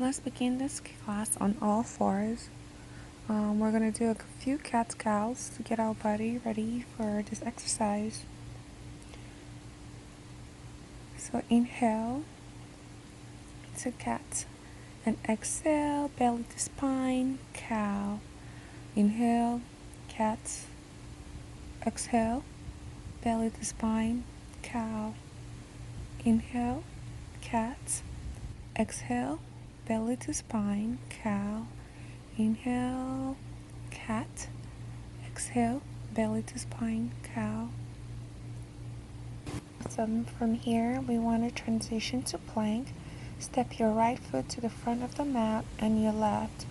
Let's begin this class on all fours. We're going to do a few cat-cows to get our body ready for this exercise. So inhale, it's a cat, and exhale, belly to spine, cow. Inhale, cat, exhale, belly to spine, cow. Inhale, cat, exhale, belly to spine, cow. Inhale, cat, exhale, belly to spine, cow. So from here, we want to transition to plank. Step your right foot to the front of the mat and your left.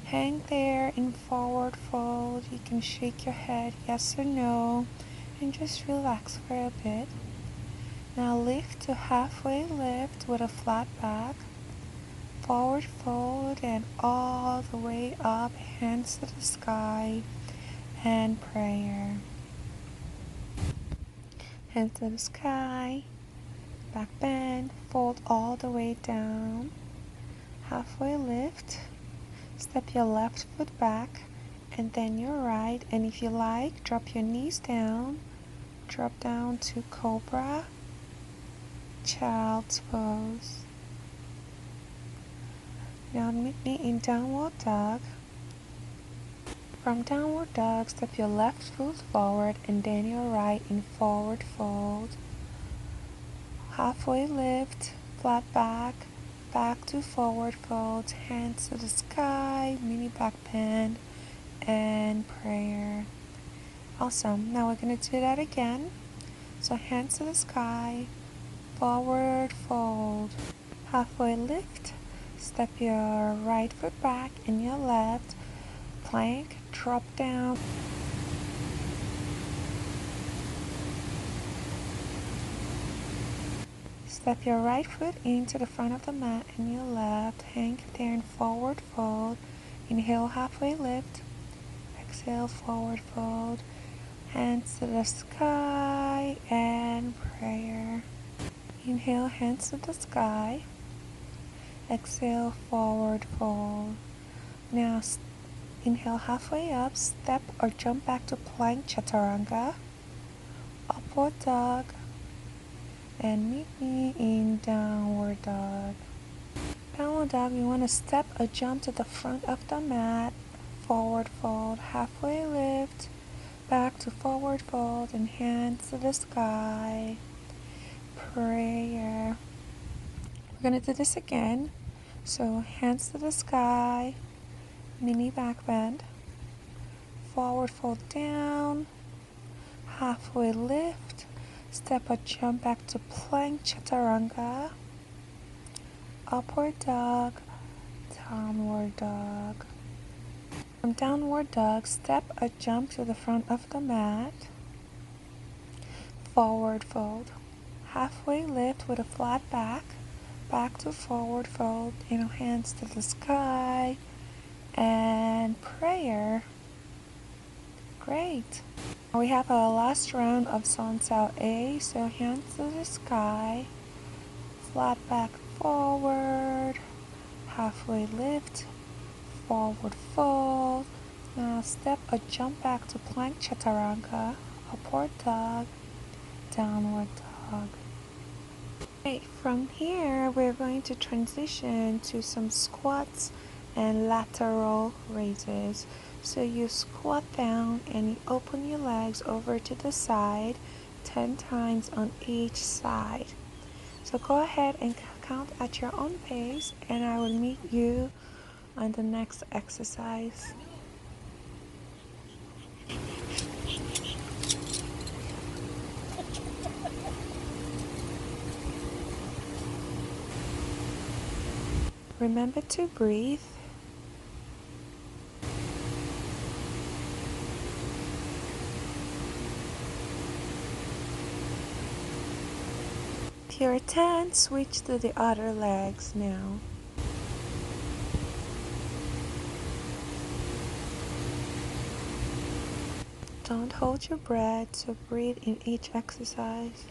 Hang there in forward fold. You can shake your head yes or no and just relax for a bit. Now lift to halfway lift with a flat back. Forward fold and all the way up, hands to the sky, and prayer. Hands to the sky, back bend, fold all the way down, halfway lift, step your left foot back, and then your right, and if you like, drop your knees down, drop down to Cobra, Child's Pose. Now meet me in Downward Dog. From Downward Dog, step your left foot forward and then your right in forward fold. Halfway lift, flat back, back to forward fold, hands to the sky, mini back bend, and prayer. Awesome. Now we're going to do that again. So hands to the sky, forward fold, halfway lift, step your right foot back and your left, plank, drop down. Step your right foot into the front of the mat and your left, hang there in forward fold. Inhale, halfway lift, exhale, forward fold, hands to the sky, and prayer. Inhale, hands to the sky, exhale, forward fold. Now inhale halfway up, step or jump back to plank chaturanga, upward dog, and meet me in downward dog. Downward dog, you want to step or jump to the front of the mat, forward fold, halfway lift, back to forward fold, and hands to the sky, prayer. We're going to do this again. So hands to the sky, mini back bend, forward fold down, halfway lift, step or jump back to plank chaturanga, upward dog, downward dog. From downward dog, step or jump to the front of the mat, forward fold, halfway lift with a flat back, back to forward fold, hands to the sky, and prayer. Great. We have our last round of Sun Sao A, so hands to the sky, flat back forward, halfway lift, forward fold. Now step or jump back to plank chaturanga, upward dog, downward dog. Okay, from here we're going to transition to some squats and lateral raises. So you squat down and you open your legs over to the side 10 times on each side. So go ahead and count at your own pace, and I will meet you on the next exercise. Remember to breathe. If you're 10, switch to the other legs now. Don't hold your breath, so breathe in each exercise.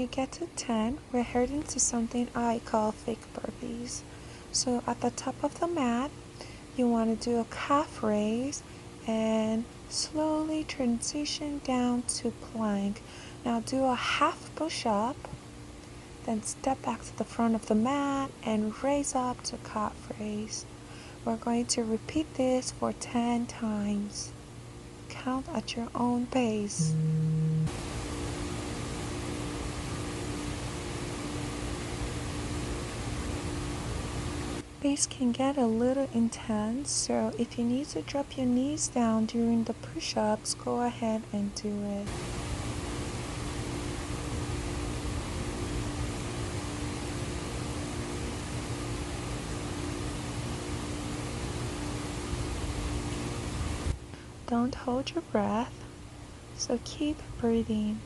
you get to 10, we're heading to something I call fake burpees. So at the top of the mat, you want to do a calf raise and slowly transition down to plank. Now do a half push-up, then step back to the front of the mat and raise up to calf raise. We're going to repeat this for 10 times. Count at your own pace. Pace can get a little intense, so if you need to drop your knees down during the push-ups, go ahead and do it. Don't hold your breath, so keep breathing.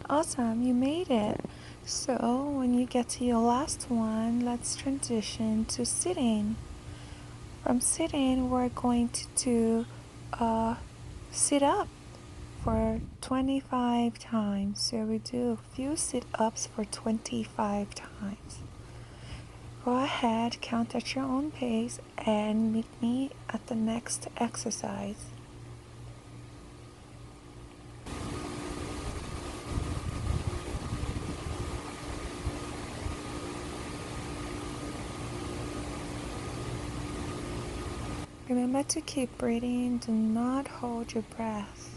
Awesome, you made it. So when you get to your last one, let's transition to sitting. From sitting, we're going to do sit up for 25 times. So we do a few sit-ups for 25 times. Go ahead, count at your own pace, and meet me at the next exercise. Remember to keep breathing, do not hold your breath.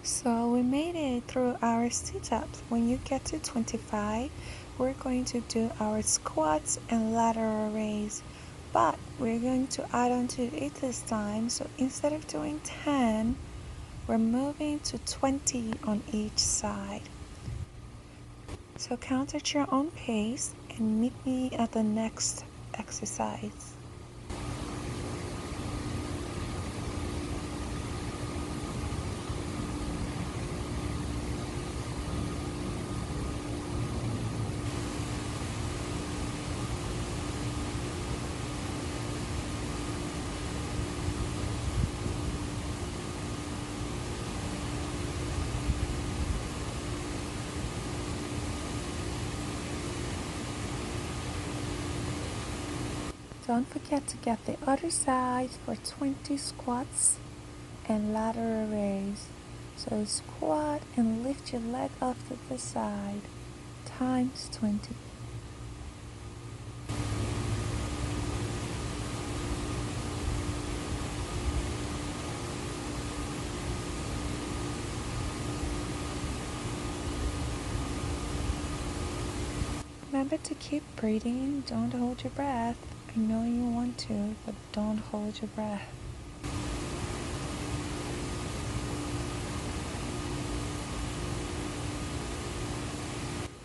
So we made it through our sit-ups. When you get to 25, we're going to do our squats and lateral raise. But we're going to add on to it this time. So instead of doing 10, we're moving to 20 on each side. So count at your own pace and meet me at the next exercise. Don't forget to get the other side for 20 squats and lateral raise. So squat and lift your leg up to the side times 20. Remember to keep breathing, don't hold your breath. I know you want to, but don't hold your breath.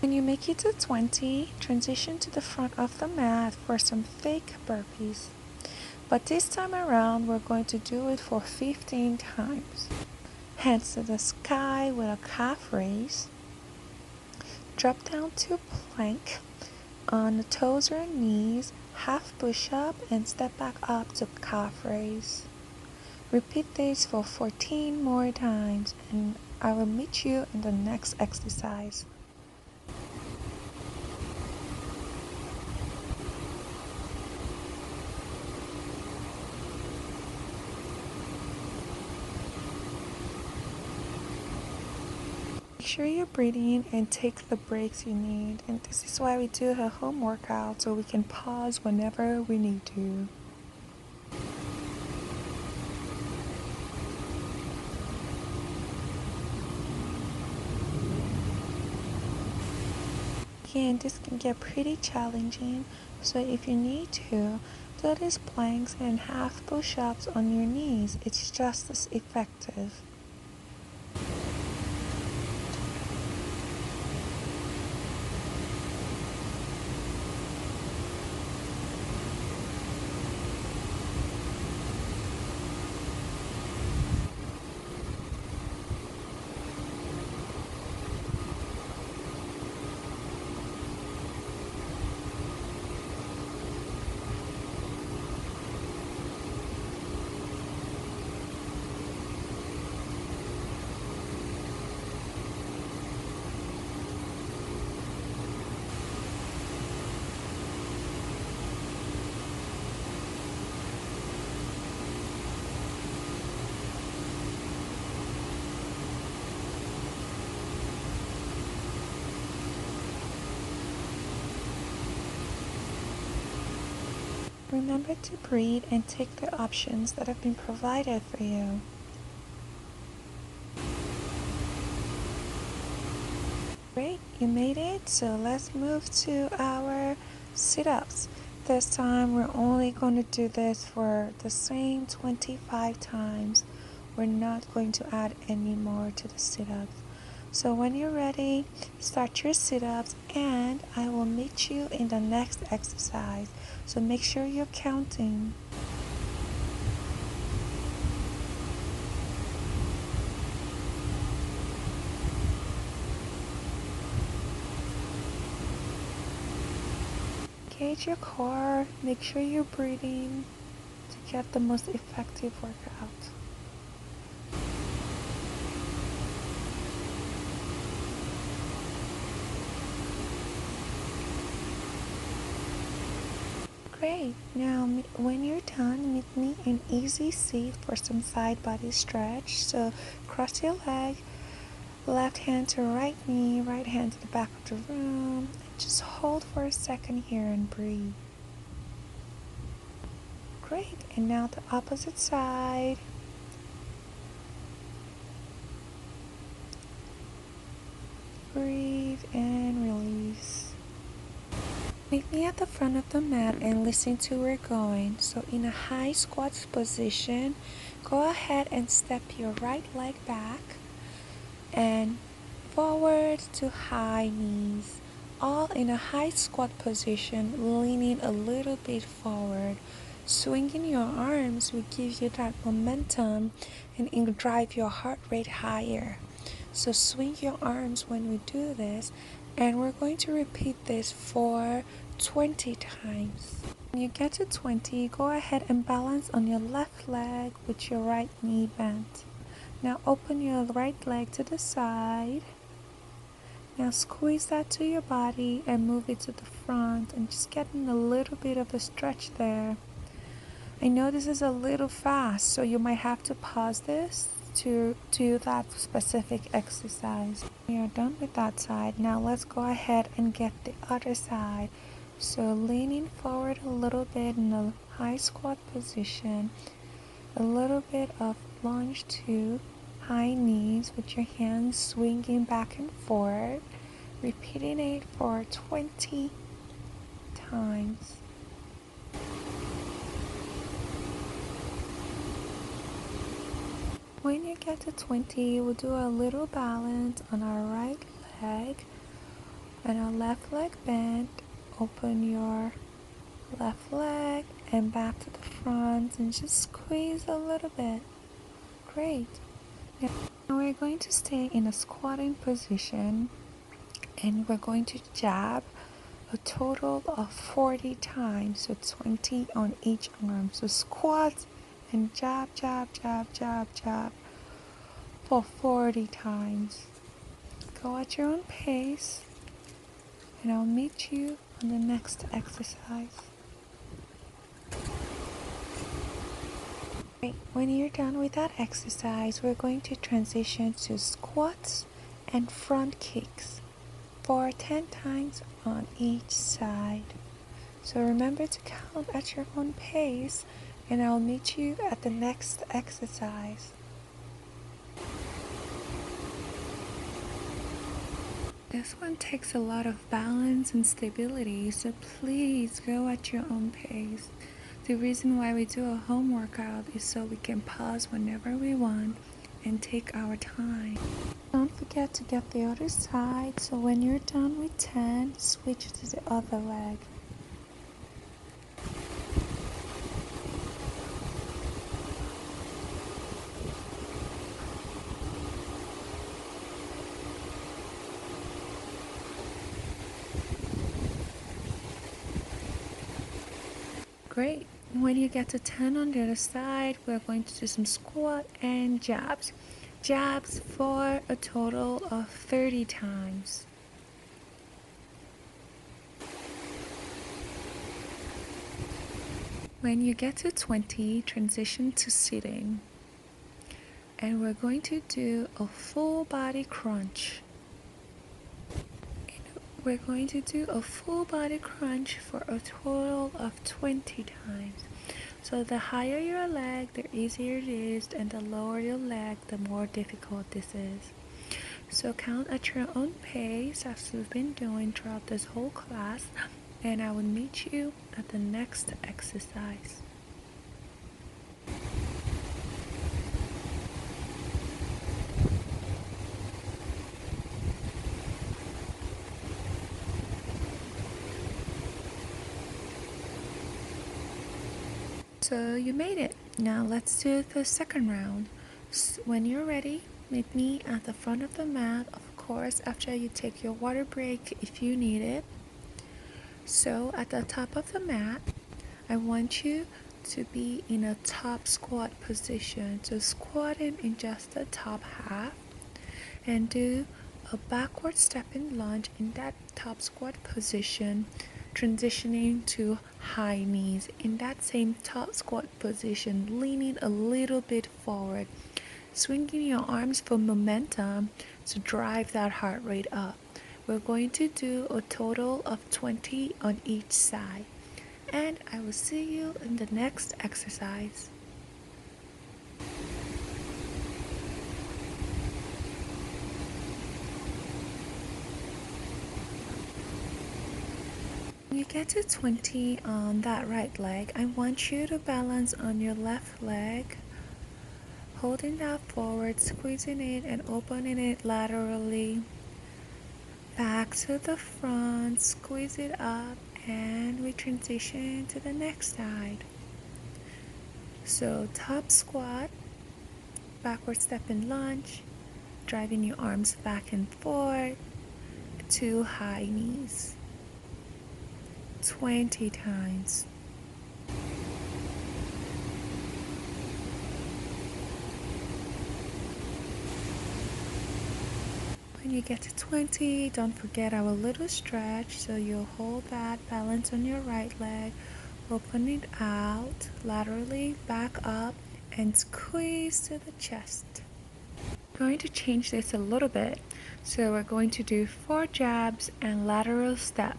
When you make it to 20, transition to the front of the mat for some fake burpees. But this time around, we're going to do it for 15 times. Hands to the sky with a calf raise. Drop down to plank on the toes or knees, half push-up and step back up to calf raise. Repeat this for 14 more times and I will meet you in the next exercise. Make sure you're breathing and take the breaks you need, and this is why we do a home workout, so we can pause whenever we need to. Again, this can get pretty challenging, so if you need to, do these planks and half push-ups on your knees. It's just as effective. Remember to breathe and take the options that have been provided for you. Great, you made it, so let's move to our sit-ups. This time we're only going to do this for the same 25 times. We're not going to add any more to the sit-ups. So when you're ready, start your sit-ups and I will meet you in the next exercise. So make sure you're counting. Engage your core, make sure you're breathing to get the most effective workout. Great, now when you're done, meet me in easy seat for some side body stretch. So cross your leg, left hand to right knee, right hand to the back of the room. Just hold for a second here and breathe. Great, and now the opposite side. Breathe and release. Meet me at the front of the mat and listen to where we're going. So in a high squat position, go ahead and step your right leg back and forward to high knees. All in a high squat position, leaning a little bit forward. Swinging your arms will give you that momentum and it will drive your heart rate higher. So swing your arms when we do this, and we're going to repeat this for 20 times. When you get to 20, go ahead and balance on your left leg with your right knee bent. Now open your right leg to the side. Now squeeze that to your body and move it to the front and just getting a little bit of a stretch there. I know this is a little fast, so you might have to pause this to do that specific exercise. We are done with that side. Now let's go ahead and get the other side. So leaning forward a little bit in a high squat position, a little bit of lunge to high knees with your hands swinging back and forth, repeating it for 20 times. When you get to 20, we'll do a little balance on our right leg and our left leg bent. Open your left leg and back to the front and just squeeze a little bit. Great. Now we're going to stay in a squatting position and we're going to jab a total of 40 times, so 20 on each arm. So squat and jab, jab, jab, jab, jab for 40 times. Go at your own pace, and I'll meet you on the next exercise. Great. When you're done with that exercise, we're going to transition to squats and front kicks for 10 times on each side. So remember to count at your own pace, and I'll meet you at the next exercise. This one takes a lot of balance and stability, so please go at your own pace. The reason why we do a home workout is so we can pause whenever we want and take our time. Don't forget to get the other side, so when you're done with 10, switch to the other leg. Great. When you get to 10 on the other side, we're going to do some squat and jabs. Jabs for a total of 30 times. When you get to 20, transition to sitting. And we're going to do a full body crunch. We're going to do a full body crunch for a total of 20 times. So the higher your leg, the easier it is, and the lower your leg, the more difficult this is. So count at your own pace as we've been doing throughout this whole class, and I will meet you at the next exercise. So you made it. Now let's do the second round. When you're ready, meet me at the front of the mat, of course, after you take your water break if you need it. So at the top of the mat, I want you to be in a top squat position. So squatting in just the top half, and do a backward stepping lunge in that top squat position, transitioning to high knees in that same top squat position, leaning a little bit forward, swinging your arms for momentum to drive that heart rate up. We're going to do a total of 20 on each side, and I will see you in the next exercise. When you get to 20 on that right leg, I want you to balance on your left leg, holding that forward, squeezing it and opening it laterally. Back to the front, squeeze it up, and we transition to the next side. So top squat, backward stepping lunge, driving your arms back and forth to high knees. 20 times. When you get to 20, don't forget our little stretch. So you'll hold that balance on your right leg, open it out laterally, back up, and squeeze to the chest. I'm going to change this a little bit. So we're going to do 4 jabs and lateral step,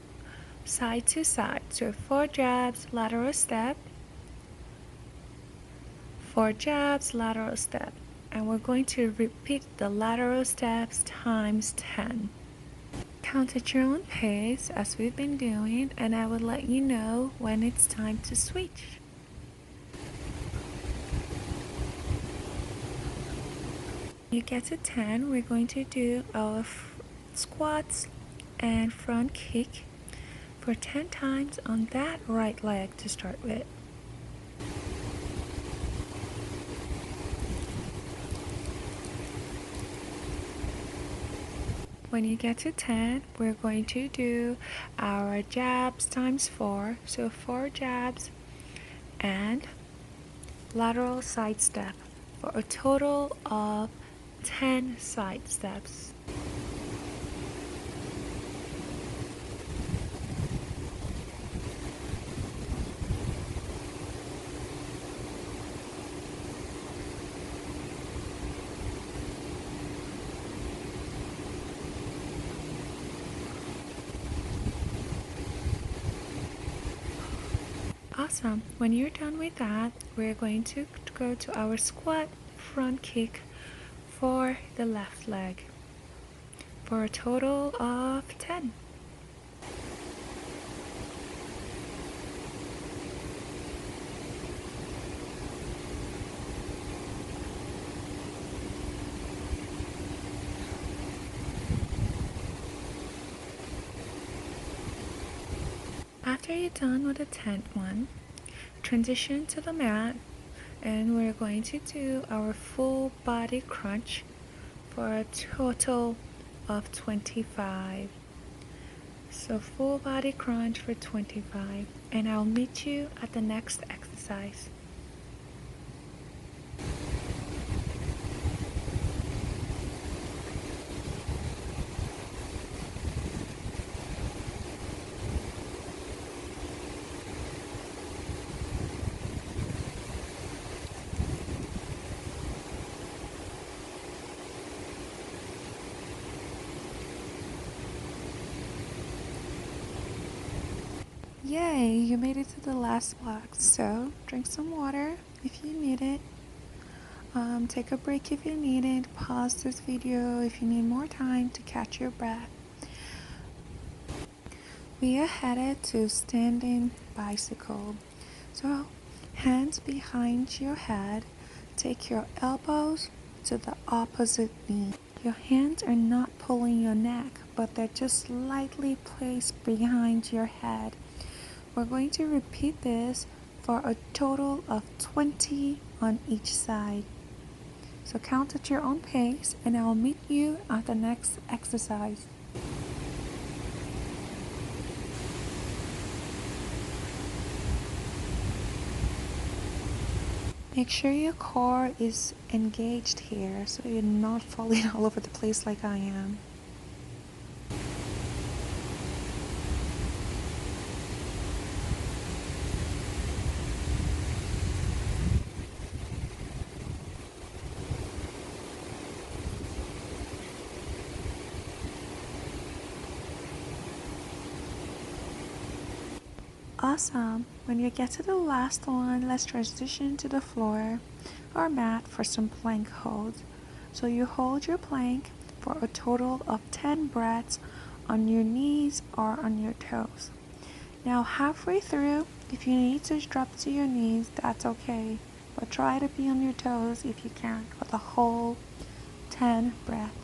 side to side. So 4 jabs, lateral step, 4 jabs, lateral step. And we're going to repeat the lateral steps times 10. Count at your own pace as we've been doing, and I will let you know when it's time to switch. When you get to 10, we're going to do our squats and front kick for 10 times on that right leg to start with. When you get to 10, we're going to do our jabs times 4. So 4 jabs and lateral side step for a total of 10 side steps. Awesome. When you're done with that, we're going to go to our squat front kick for the left leg for a total of 10. After you're done with the 10th one, transition to the mat and we're going to do our full body crunch for a total of 25. So full body crunch for 25, and I'll meet you at the next exercise. Yay, you made it to the last block. So drink some water if you need it. Take a break if you need it. Pause this video if you need more time to catch your breath. We are headed to standing bicycle. So hands behind your head. Take your elbows to the opposite knee. Your hands are not pulling your neck, but they're just slightly placed behind your head. We're going to repeat this for a total of 20 on each side. So count at your own pace and I'll meet you at the next exercise. Make sure your core is engaged here so you're not falling all over the place like I am. Awesome. When you get to the last one, let's transition to the floor or mat for some plank holds. So you hold your plank for a total of 10 breaths on your knees or on your toes. Now halfway through, if you need to drop to your knees, that's okay. But try to be on your toes if you can for the whole 10 breaths.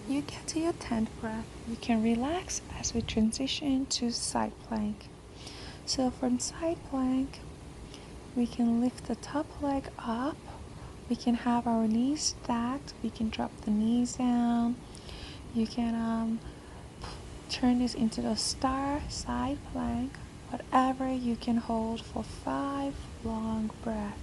When you get to your 10th breath, you can relax as we transition to side plank. So from side plank, we can lift the top leg up. We can have our knees stacked. We can drop the knees down. You can turn this into the star side plank. Whatever you can hold for 5 long breaths.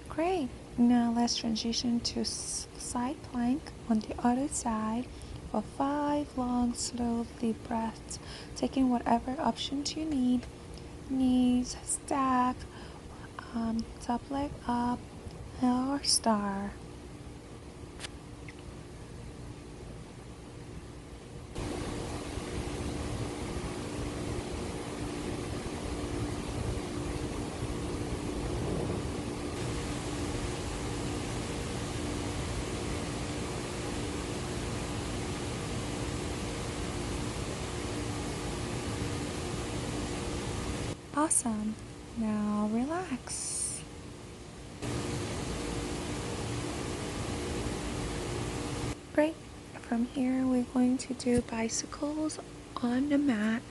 Great. Now let's transition to side plank on the other side for 5 long, slow, deep breaths, taking whatever options you need. Knees stacked, top leg up, or star. Awesome. Now relax. Great. From here, we're going to do bicycles on the mat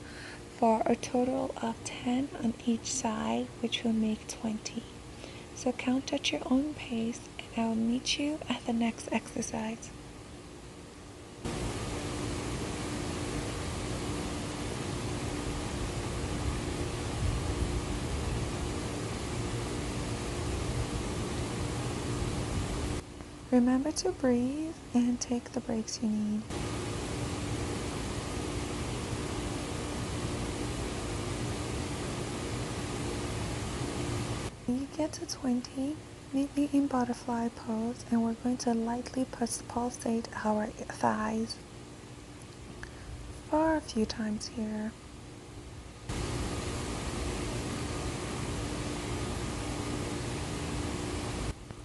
for a total of 10 on each side, which will make 20. So count at your own pace, and I will meet you at the next exercise. Remember to breathe and take the breaks you need. When you get to 20, meet me in butterfly pose, and we're going to lightly pulsate our thighs for a few times here.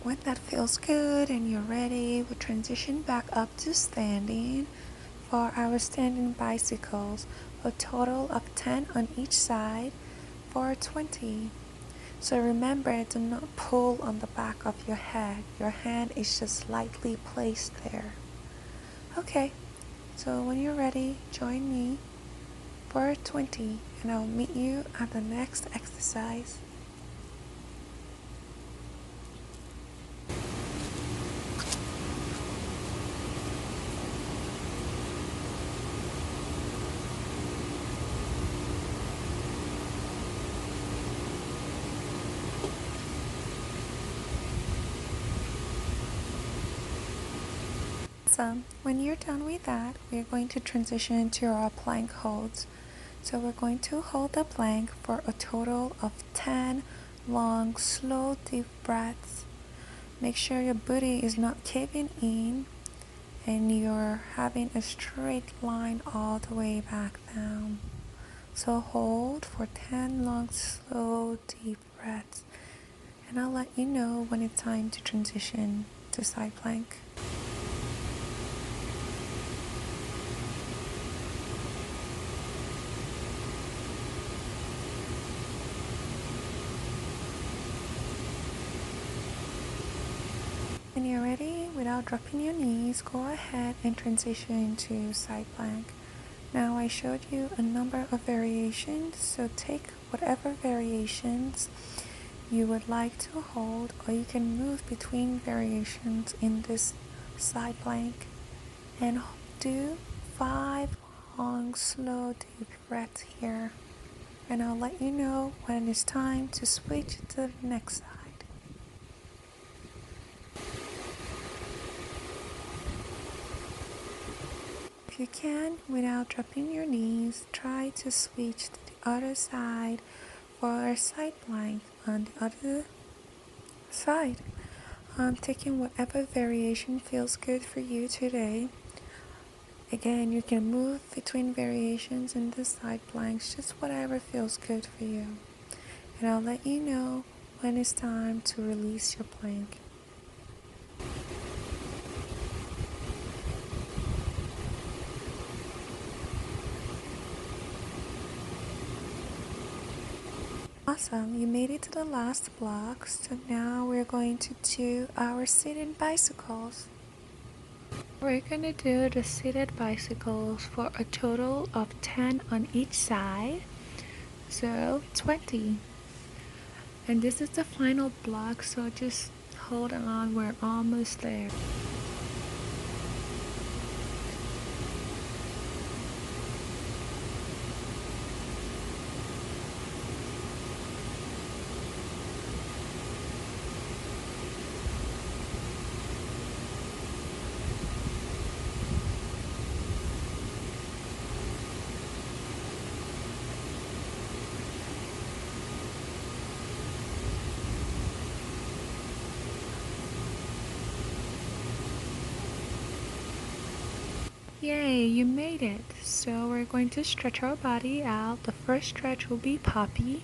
When that feels good and you're ready, we'll transition back up to standing for our standing bicycles, a total of 10 on each side for 20. So remember, do not pull on the back of your head. Your hand is just lightly placed there. Okay, so when you're ready, join me for 20, and I'll meet you at the next exercise. So when you're done with that, we're going to transition to our plank holds. So we're going to hold the plank for a total of 10 long, slow, deep breaths. Make sure your booty is not caving in and you're having a straight line all the way back down. So hold for 10 long, slow, deep breaths. And I'll let you know when it's time to transition to side plank. When you're ready, without dropping your knees, go ahead and transition to side plank. Now I showed you a number of variations, so take whatever variations you would like to hold, or you can move between variations in this side plank and do 5 long, slow, deep breaths here. And I'll let you know when it's time to switch to the next side. If you can, without dropping your knees, try to switch to the other side for a side plank on the other side. Taking whatever variation feels good for you today. Again, you can move between variations in the side planks, just whatever feels good for you. And I'll let you know when it's time to release your plank. Awesome, you made it to the last block, so now we're going to do our seated bicycles. We're going to do the seated bicycles for a total of 10 on each side, so 20. And this is the final block, so just hold on, we're almost there. Yay, you made it! So we're going to stretch our body out. The first stretch will be puppy.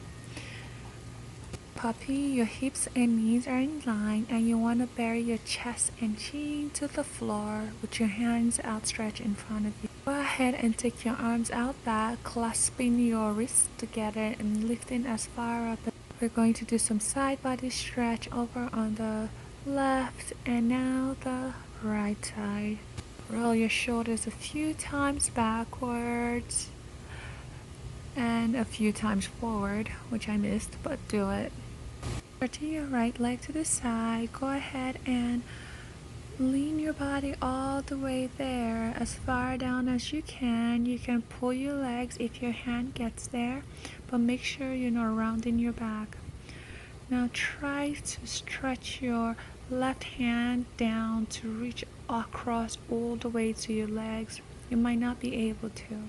puppy, your hips and knees are in line, and you want to bury your chest and chin to the floor with your hands outstretched in front of you. Go ahead and take your arms out back, clasping your wrists together and lifting as far up. We're going to do some side body stretch over on the left and now the right side. Roll your shoulders a few times backwards and a few times forward, which I missed, but do it. To your right leg to the side, go ahead and lean your body all the way there, as far down as you can. You can pull your legs if your hand gets there, but make sure you're not rounding your back. Now try to stretch your left hand down to reach across all the way to your legs. You might not be able to.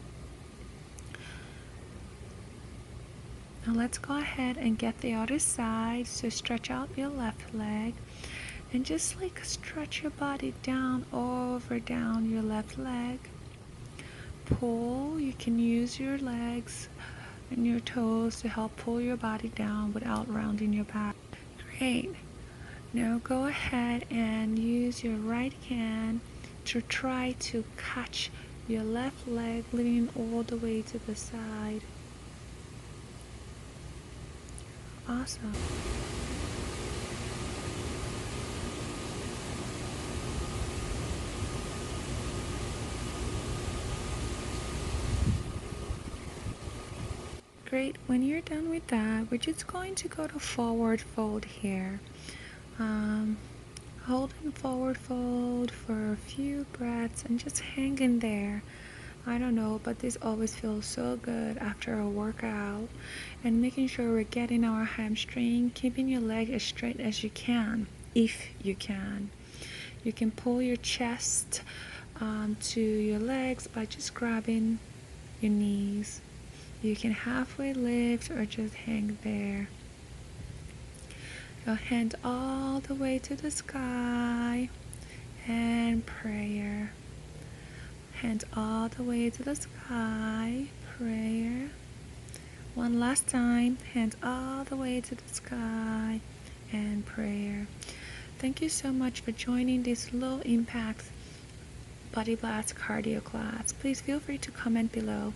Now let's go ahead and get the other side. So stretch out your left leg and just like stretch your body down your left leg. Pull. You can use your legs and your toes to help pull your body down without rounding your back. Great. Now go ahead and use your right hand to try to catch your left leg, leaning all the way to the side. Awesome. Great. When you're done with that, we're just going to go to forward fold here. Hold in forward fold for a few breaths and just hang in there. I don't know, but this always feels so good after a workout. And making sure we're getting our hamstring, keeping your leg as straight as you can, if you can. You can pull your chest to your legs by just grabbing your knees. You can halfway lift or just hang there. Your hand all the way to the sky and prayer. Hands all the way to the sky, prayer. One last time, hands all the way to the sky and prayer. Thank you so much for joining this low impact Body Blast cardio class. Please feel free to comment below.